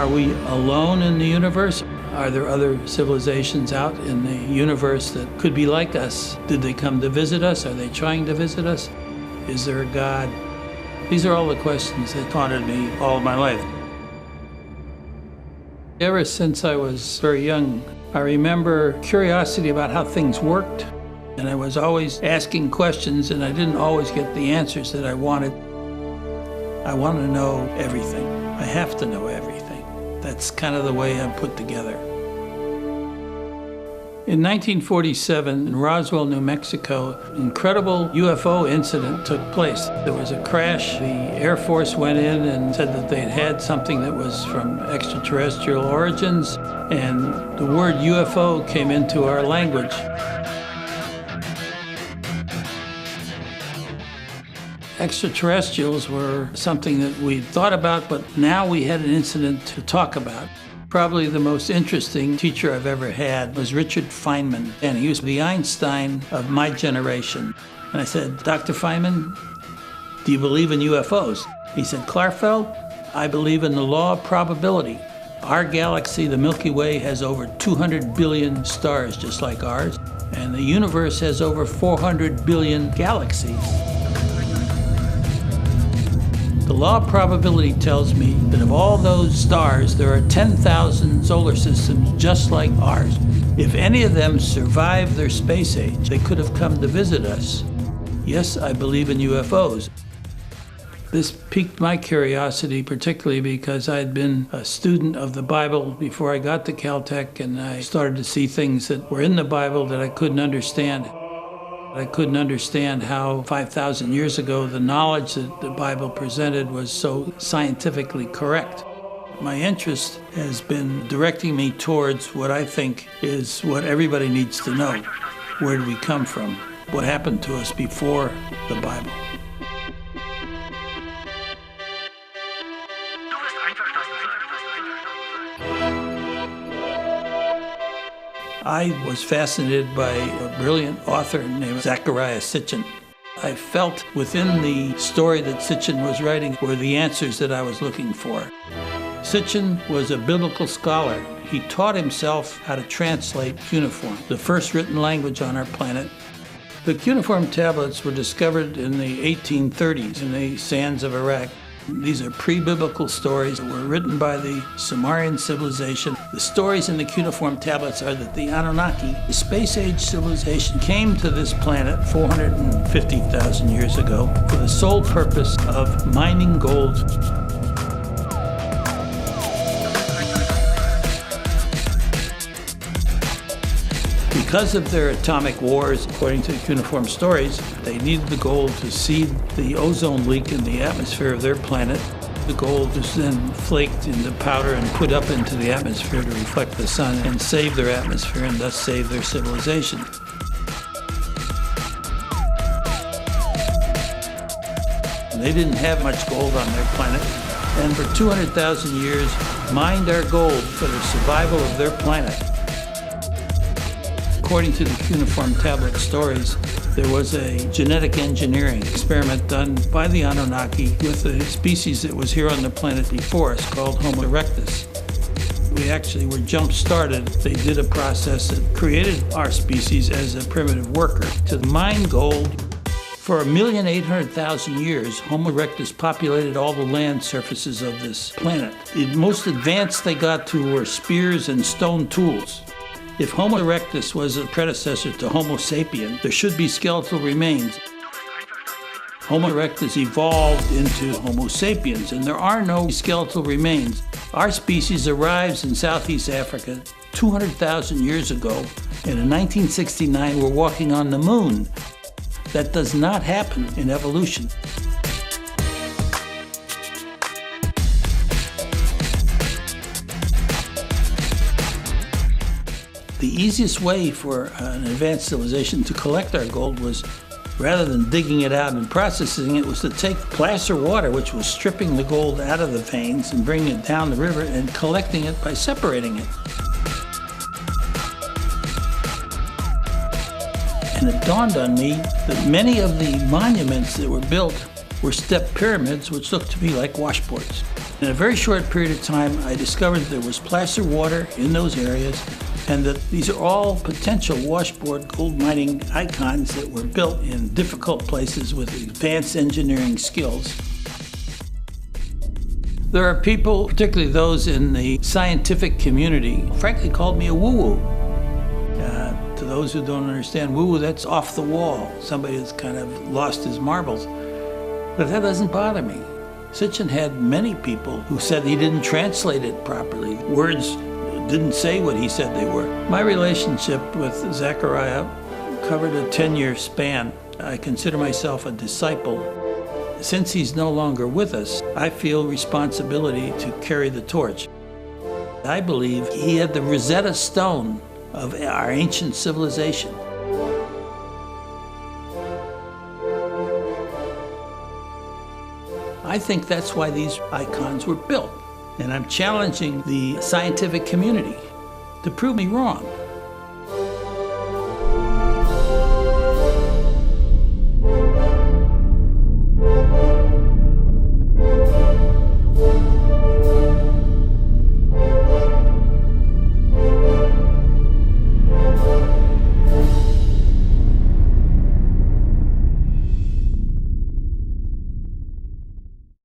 Are we alone in the universe? Are there other civilizations out in the universe that could be like us? Did they come to visit us? Are they trying to visit us? Is there a God? These are all the questions that haunted me all of my life. Ever since I was very young, I remember curiosity about how things worked, and I was always asking questions, and I didn't always get the answers that I wanted. I want to know everything. I have to know everything. That's kind of the way I'm put together. In 1947, in Roswell, New Mexico, an incredible UFO incident took place. There was a crash. The Air Force went in and said that they'd had something that was from extraterrestrial origins, and the word UFO came into our language. Extraterrestrials were something that we thought about, but now we had an incident to talk about. Probably the most interesting teacher I've ever had was Richard Feynman, and he was the Einstein of my generation. And I said, Dr. Feynman, do you believe in UFOs? He said, Klarfeld, I believe in the law of probability. Our galaxy, the Milky Way, has over 200 billion stars just like ours, and the universe has over 400 billion galaxies. The law of probability tells me that of all those stars, there are 10,000 solar systems just like ours. If any of them survived their space age, they could have come to visit us. Yes, I believe in UFOs. This piqued my curiosity, particularly because I had been a student of the Bible before I got to Caltech, and I started to see things that were in the Bible that I couldn't understand. I couldn't understand how 5,000 years ago the knowledge that the Bible presented was so scientifically correct. My interest has been directing me towards what I think is what everybody needs to know. Where did we come from? What happened to us before the Bible? I was fascinated by a brilliant author named Zecharia Sitchin. I felt within the story that Sitchin was writing were the answers that I was looking for. Sitchin was a biblical scholar. He taught himself how to translate cuneiform, the first written language on our planet. The cuneiform tablets were discovered in the 1830s in the sands of Iraq. These are pre-biblical stories that were written by the Sumerian civilization. The stories in the cuneiform tablets are that the Annunaki, the space-age civilization, came to this planet 450,000 years ago for the sole purpose of mining gold. Because of their atomic wars, according to the cuneiform stories, they needed the gold to seed the ozone leak in the atmosphere of their planet. The gold was then flaked into powder and put up into the atmosphere to reflect the sun and save their atmosphere and thus save their civilization. They didn't have much gold on their planet, and for 200,000 years mined our gold for the survival of their planet. According to the cuneiform tablet stories, there was a genetic engineering experiment done by the Annunaki with a species that was here on the planet before us called Homo erectus. We actually were jump-started. They did a process that created our species as a primitive worker. To mine gold, for 1,800,000 years, Homo erectus populated all the land surfaces of this planet. The most advanced they got to were spears and stone tools. If Homo erectus was a predecessor to Homo sapien, there should be skeletal remains. Homo erectus evolved into Homo sapiens, and there are no skeletal remains. Our species arrives in Southeast Africa 200,000 years ago, and in 1969 we're walking on the moon. That does not happen in evolution. The easiest way for an advanced civilization to collect our gold was, rather than digging it out and processing it, was to take placer water, which was stripping the gold out of the veins and bringing it down the river and collecting it by separating it. And it dawned on me that many of the monuments that were built were step pyramids, which looked to me like washboards. In a very short period of time, I discovered that there was placer water in those areas and that these are all potential washboard gold mining icons that were built in difficult places with advanced engineering skills. There are people, particularly those in the scientific community, frankly called me a woo-woo. To those who don't understand, woo-woo, that's off the wall. Somebody that's kind of lost his marbles. But that doesn't bother me. Sitchin had many people who said he didn't translate it properly. Words didn't say what he said they were. My relationship with Zachariah covered a 10-year span. I consider myself a disciple. Since he's no longer with us, I feel responsibility to carry the torch. I believe he had the Rosetta Stone of our ancient civilization. I think that's why these icons were built. And I'm challenging the scientific community to prove me wrong.